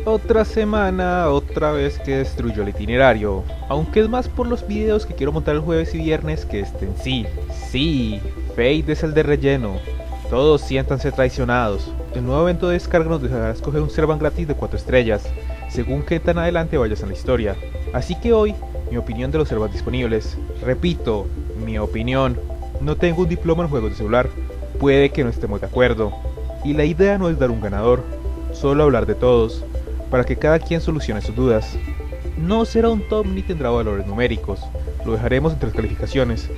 Otra semana, otra vez que destruyó el itinerario, aunque es más por los videos que quiero montar el jueves y viernes que este en sí. Sí, Fate es el de relleno, todos siéntanse traicionados. El nuevo evento de descarga nos dejará escoger un servan gratis de 4 estrellas, según que tan adelante vayas en la historia. Así que hoy, mi opinión de los servans disponibles. Repito, mi opinión. No tengo un diploma en juegos de celular, puede que no estemos de acuerdo. Y la idea no es dar un ganador, solo hablar de todos, para que cada quien solucione sus dudas. No será un top ni tendrá valores numéricos, lo dejaremos en 3 calificaciones,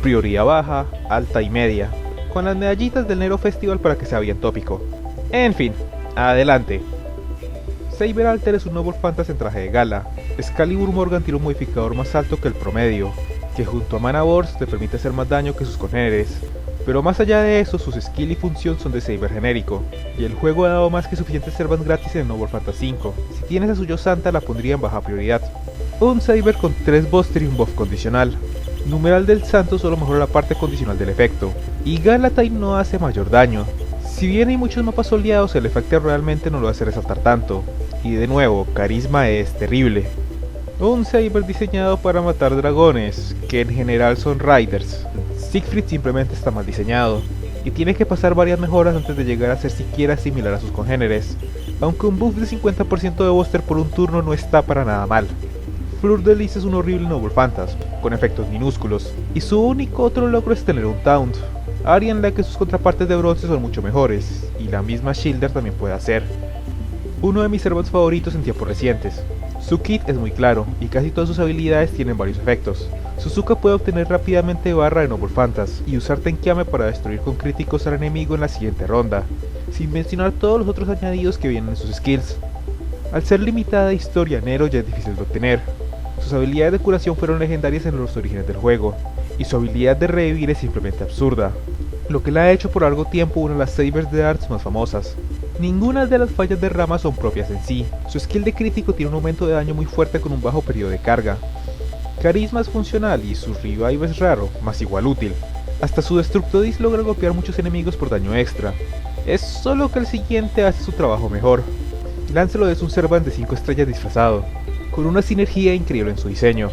prioridad baja, alta y media, con las medallitas del Nero Festival para que sea bien tópico. En fin, adelante. Saber Alter es un Noble Fantasy en traje de gala. Excalibur Morgan tiene un modificador más alto que el promedio, que junto a Mana Burst le permite hacer más daño que sus congéneres. Pero más allá de eso, sus skill y función son de Saber genérico, y el juego ha dado más que suficientes servans gratis en Noble Fantasy V. Si tienes a Suyo Santa la pondría en baja prioridad. Un Saber con 3 buster y un buff condicional. Numeral del Santo solo mejora la parte condicional del efecto, y Galatine no hace mayor daño. Si bien hay muchos mapas soleados, el efecto realmente no lo hace resaltar tanto, y de nuevo, carisma es terrible. Un Saber diseñado para matar dragones, que en general son riders. Siegfried simplemente está mal diseñado, y tiene que pasar varias mejoras antes de llegar a ser siquiera similar a sus congéneres, aunque un buff de 50% de buster por un turno no está para nada mal. Fleur de Lis es un horrible Noble Fantasy, con efectos minúsculos, y su único otro logro es tener un Taunt, área en la que sus contrapartes de bronce son mucho mejores, y la misma Shielder también puede hacer. Uno de mis servants favoritos en tiempos recientes. Su kit es muy claro, y casi todas sus habilidades tienen varios efectos. Suzuka puede obtener rápidamente barra de Noble Fantasy y usar Tenkiame para destruir con críticos al enemigo en la siguiente ronda, sin mencionar todos los otros añadidos que vienen en sus skills. Al ser limitada de historia, Nero ya es difícil de obtener. Sus habilidades de curación fueron legendarias en los orígenes del juego, y su habilidad de revivir es simplemente absurda, lo que la ha hecho por largo tiempo una de las Sabers de Arts más famosas. Ninguna de las fallas de rama son propias en sí. Su skill de crítico tiene un aumento de daño muy fuerte con un bajo periodo de carga. Carisma es funcional y su revive es raro, más igual útil. Hasta su Destructodis logra golpear muchos enemigos por daño extra. Es solo que el siguiente hace su trabajo mejor. Lancelot es un servant de 5 estrellas disfrazado, con una sinergia increíble en su diseño.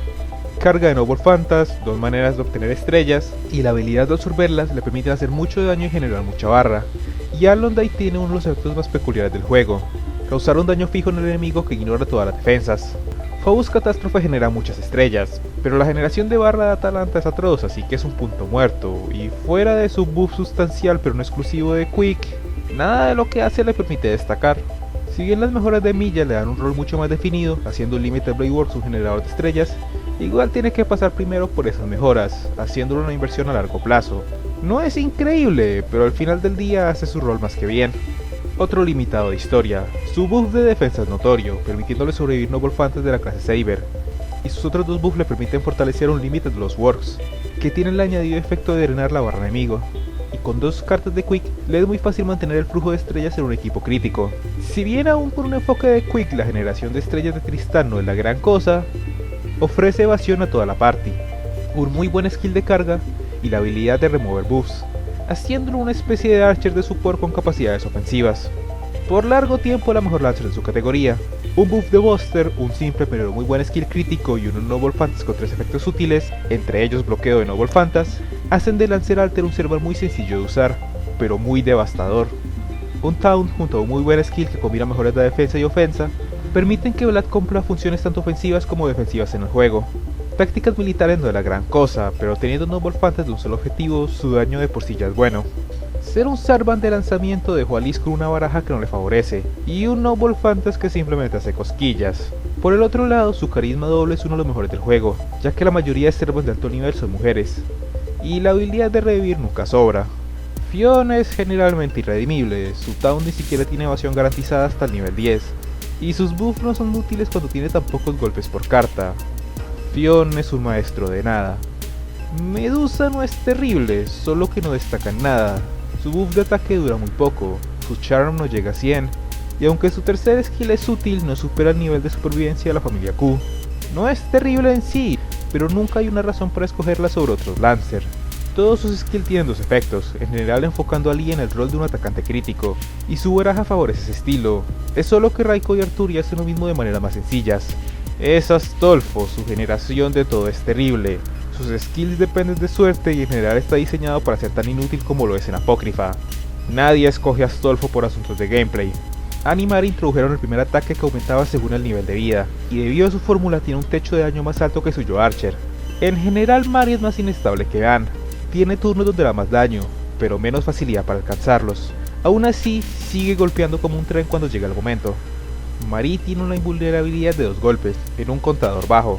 Carga de Noble Fantasy, 2 maneras de obtener estrellas, y la habilidad de absorberlas le permite hacer mucho daño y generar mucha barra. Y Alondai tiene uno de los efectos más peculiares del juego, causar un daño fijo en el enemigo que ignora todas las defensas. Phobos Catástrofe genera muchas estrellas, pero la generación de barra de Atalanta es atroz, así que es un punto muerto, y fuera de su buff sustancial pero no exclusivo de Quick, nada de lo que hace le permite destacar. Si bien las mejoras de Milla le dan un rol mucho más definido, haciendo Limited Blade Works un generador de estrellas, igual tiene que pasar primero por esas mejoras, haciéndolo una inversión a largo plazo. No es increíble, pero al final del día hace su rol más que bien. Otro limitado de historia, su buff de defensa es notorio, permitiéndole sobrevivir Noble Fantasy de la clase Saber, y sus otros 2 buffs le permiten fortalecer un Limited de los Works, que tiene el añadido efecto de drenar la barra enemigo, y con 2 cartas de Quick le es muy fácil mantener el flujo de estrellas en un equipo crítico. Si bien aún con un enfoque de Quick la generación de estrellas de Tristán no es la gran cosa, ofrece evasión a toda la party, un muy buen skill de carga y la habilidad de remover buffs, haciéndolo una especie de Archer de support con capacidades ofensivas. Por largo tiempo la mejor Lancer en su categoría. Un buff de Buster, un simple pero muy buen skill crítico y un Noble Fantasy con 3 efectos sutiles, entre ellos bloqueo de Noble Fantasy, hacen de Lancer Alter un server muy sencillo de usar, pero muy devastador. Un Taunt junto a un muy buen skill que combina mejoras de defensa y ofensa, permiten que Vlad cumpla funciones tanto ofensivas como defensivas en el juego. Tácticas militares no es la gran cosa, pero teniendo un Noble Fantasy de un solo objetivo, su daño de por sí ya es bueno. Ser un servant de lanzamiento dejó a Lis con una baraja que no le favorece, y un Noble Fantasy que simplemente hace cosquillas. Por el otro lado, su carisma doble es uno de los mejores del juego, ya que la mayoría de servants de alto nivel son mujeres, y la habilidad de revivir nunca sobra. Fiona es generalmente irredimible, su Taunt ni siquiera tiene evasión garantizada hasta el nivel 10, y sus buffs no son útiles cuando tiene tan pocos golpes por carta. Fion es un maestro de nada. Medusa no es terrible, solo que no destaca en nada. Su buff de ataque dura muy poco, su charm no llega a 100, y aunque su tercer skill es útil, no supera el nivel de supervivencia de la familia Q. No es terrible en sí, pero nunca hay una razón para escogerla sobre otros Lancer. Todos sus skills tienen dos efectos, en general enfocando a Lee en el rol de un atacante crítico, y su baraja favorece ese estilo. Es solo que Raiko y Arturia hacen lo mismo de maneras más sencillas. Es Astolfo, su generación de todo es terrible. Sus skills dependen de suerte y en general está diseñado para ser tan inútil como lo es en Apócrifa. Nadie escoge a Astolfo por asuntos de gameplay. Animar introdujeron el primer ataque que aumentaba según el nivel de vida, y debido a su fórmula tiene un techo de daño más alto que suyo Archer. En general Mari es más inestable que Van. Tiene turnos donde da más daño, pero menos facilidad para alcanzarlos. Aún así, sigue golpeando como un tren cuando llega el momento. Mari tiene una invulnerabilidad de 2 golpes, en un contador bajo,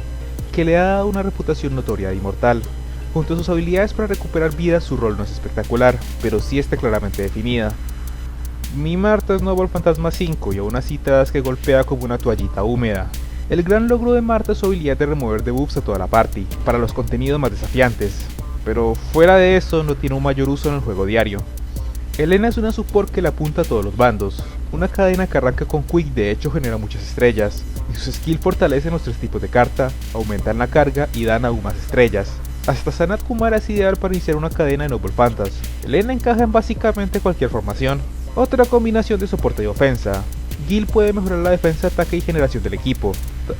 que le ha dado una reputación notoria de inmortal. Junto a sus habilidades para recuperar vida, su rol no es espectacular, pero sí está claramente definida. Mi Marta es Noble Fantasma 5 y aún así te das que golpea como una toallita húmeda. El gran logro de Marta es su habilidad de remover debuffs a toda la party, para los contenidos más desafiantes. Pero fuera de eso no tiene un mayor uso en el juego diario. Elena es una support que le apunta a todos los bandos. Una cadena que arranca con Quick de hecho genera muchas estrellas, y sus skills fortalecen los 3 tipos de carta, aumentan la carga y dan aún más estrellas. Hasta Sanat Kumara es ideal para iniciar una cadena de Noble Fantas. Elena encaja en básicamente cualquier formación. Otra combinación de soporte y ofensa. Gil puede mejorar la defensa, ataque y generación del equipo,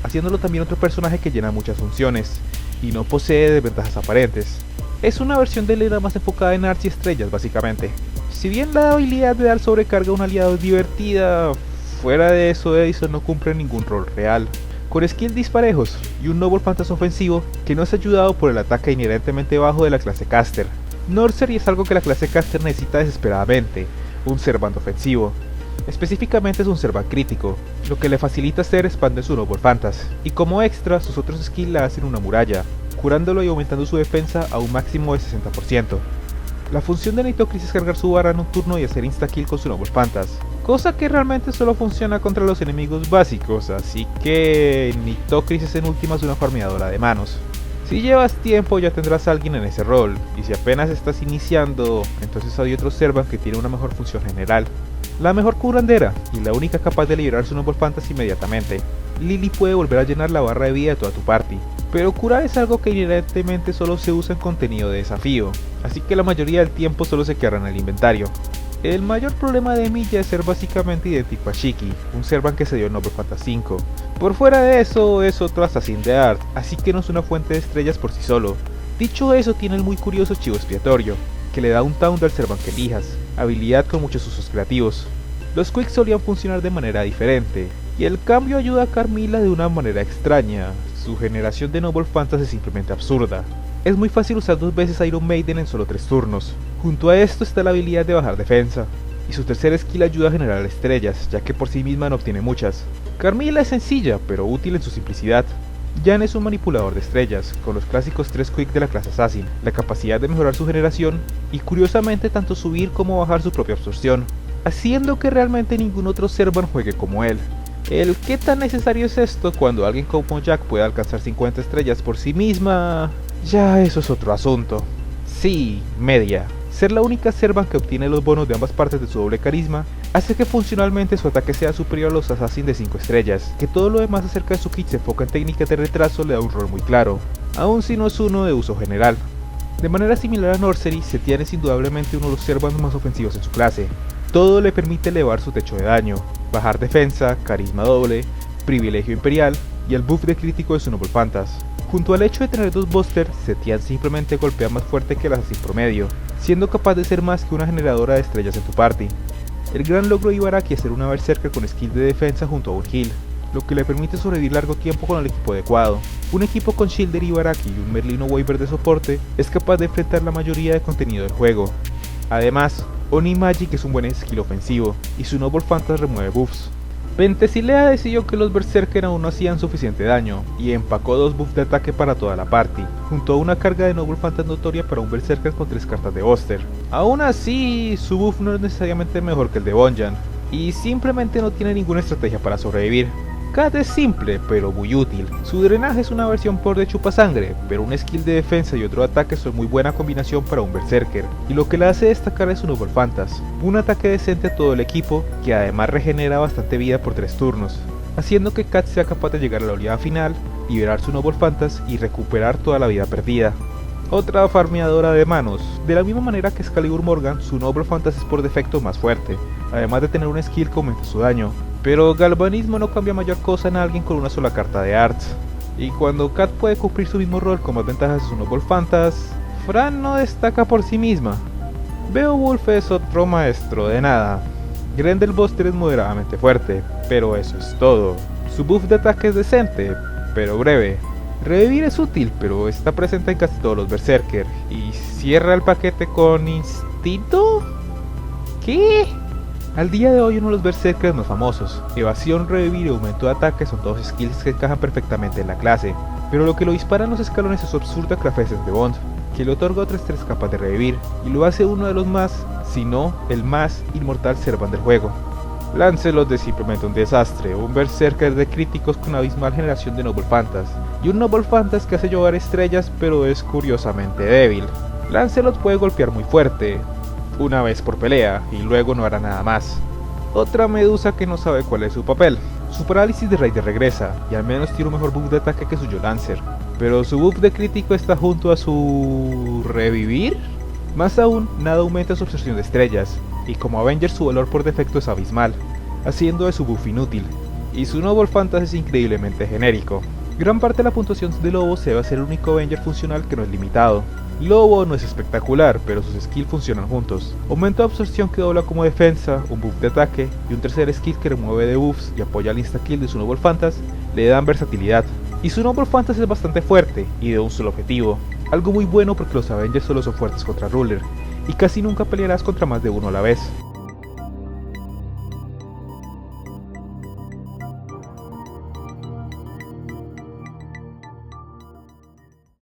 haciéndolo también otro personaje que llena muchas funciones, y no posee desventajas aparentes. Es una versión de Elena más enfocada en arts y estrellas básicamente. Si bien la habilidad de dar sobrecarga a un aliado es divertida, fuera de eso Edison no cumple ningún rol real. Con skills disparejos y un Noble Fantasma ofensivo que no es ayudado por el ataque inherentemente bajo de la clase Caster. Nursery es algo que la clase Caster necesita desesperadamente, un Servant ofensivo. Específicamente es un Servant crítico, lo que le facilita hacer expande su Noble Fantasma, y como extra sus otros skills la hacen una muralla, curándolo y aumentando su defensa a un máximo de 60%. La función de Nitocris es cargar su vara en un turno y hacer insta-kill con su Noble Fantasma, cosa que realmente solo funciona contra los enemigos básicos, así que Nitocris es en últimas una farmeadora de manos. Si llevas tiempo ya tendrás a alguien en ese rol, y si apenas estás iniciando, entonces hay otro Servant que tiene una mejor función general. La mejor curandera, y la única capaz de liberar su Noble Fantasma inmediatamente. Lily puede volver a llenar la barra de vida de toda tu party, pero curar es algo que inherentemente solo se usa en contenido de desafío, así que la mayoría del tiempo solo se quedará en el inventario. El mayor problema de Milla es ser básicamente idéntico a Shiki, un Servant que se dio en Noble Fantasma 5. Por fuera de eso es otro Assassin de Art, así que no es una fuente de estrellas por sí solo. Dicho eso, tiene el muy curioso Chivo Expiatorio, que le da un taunt al Servant que elijas, habilidad con muchos usos creativos. Los Quicks solían funcionar de manera diferente, y el cambio ayuda a Carmilla de una manera extraña. Su generación de Noble Fantasma es simplemente absurda. Es muy fácil usar 2 veces Iron Maiden en solo 3 turnos. Junto a esto está la habilidad de bajar defensa, y su tercer skill ayuda a generar estrellas, ya que por sí misma no obtiene muchas. Carmilla es sencilla, pero útil en su simplicidad. Jan es un manipulador de estrellas, con los clásicos 3 Quick de la clase Assassin, la capacidad de mejorar su generación, y curiosamente tanto subir como bajar su propia absorción, haciendo que realmente ningún otro Servant juegue como él. El qué tan necesario es esto cuando alguien como Jack puede alcanzar 50 estrellas por sí misma, ya eso es otro asunto. Sí, media. Ser la única Servant que obtiene los bonos de ambas partes de su doble carisma hace que funcionalmente su ataque sea superior a los Assassin de 5 estrellas, que todo lo demás acerca de su kit se enfoca en técnicas de retraso le da un rol muy claro, aun si no es uno de uso general. De manera similar a Nursery, Setian es indudablemente uno de los Servants más ofensivos en su clase. Todo le permite elevar su techo de daño, bajar defensa, carisma doble, privilegio imperial y el buff de crítico de su Noble Fantasma. Junto al hecho de tener 2 busters, Setian simplemente golpea más fuerte que el Assassin promedio, siendo capaz de ser más que una generadora de estrellas en tu party. El gran logro de Ibaraki es ser una berserker con skill de defensa junto a un heal, lo que le permite sobrevivir largo tiempo con el equipo adecuado. Un equipo con Shielder Ibaraki y un Merlino Wyvern de soporte es capaz de enfrentar la mayoría de contenido del juego. Además, Oni Magic es un buen skill ofensivo, y su Noble Fantasma remueve buffs. Penthesilea decidió que los Berserker aún no hacían suficiente daño, y empacó 2 buffs de ataque para toda la party, junto a una carga de Noble Fantasma notoria para un Berserker con 3 cartas de Buster. Aún así, su buff no es necesariamente mejor que el de Bonjan, y simplemente no tiene ninguna estrategia para sobrevivir. Cat es simple, pero muy útil. Su drenaje es una versión por de chupasangre, pero un skill de defensa y otro ataque son muy buena combinación para un Berserker, y lo que la hace destacar es su Noble Fantasma, un ataque decente a todo el equipo, que además regenera bastante vida por 3 turnos, haciendo que Cat sea capaz de llegar a la oleada final, liberar su Noble Fantasma y recuperar toda la vida perdida. Otra farmeadora de manos. De la misma manera que Excalibur Morgan, su Noble Fantasy es por defecto más fuerte, además de tener una skill que aumenta su daño. Pero Galvanismo no cambia mayor cosa en alguien con una sola carta de Arts. Y cuando Kat puede cumplir su mismo rol con más ventajas de su Noble Fantasy, Fran no destaca por sí misma. Beowulf es otro maestro de nada. Grendelbuster es moderadamente fuerte, pero eso es todo. Su buff de ataque es decente, pero breve. Revivir es útil, pero está presente en casi todos los Berserker. Y cierra el paquete con instinto. ¿Qué? Al día de hoy uno de los Berserkers más famosos. Evasión, revivir y aumento de ataque son todos skills que encajan perfectamente en la clase. Pero lo que lo dispara en los escalones es su absurda Crafeses de Bond, que le otorga otras 3 capas de revivir, y lo hace uno de los más, si no el más inmortal Servant del juego. Lancelot es simplemente un desastre, un Berserker de críticos con abismal generación de Noble Fantasy, y un Noble Fantasy que hace llover estrellas pero es curiosamente débil. Lancelot puede golpear muy fuerte, una vez por pelea, y luego no hará nada más. Otra medusa que no sabe cuál es su papel. Su parálisis de Raider regresa, y al menos tiene un mejor buff de ataque que su Lancer, pero su buff de crítico está junto a su... ¿revivir? Más aún, nada aumenta su obsesión de estrellas, y como Avenger su valor por defecto es abismal, haciendo de su buff inútil, y su Noble Fantasy es increíblemente genérico. Gran parte de la puntuación de Lobo se debe a ser el único Avenger funcional que no es limitado. Lobo no es espectacular, pero sus skills funcionan juntos. Aumento de absorción que dobla como defensa, un buff de ataque, y un tercer skill que remueve debuffs y apoya al insta-kill de su Noble Fantasy, le dan versatilidad. Y su Noble Fantasy es bastante fuerte, y de un solo objetivo. Algo muy bueno porque los Avengers solo son fuertes contra Ruler, y casi nunca pelearás contra más de uno a la vez.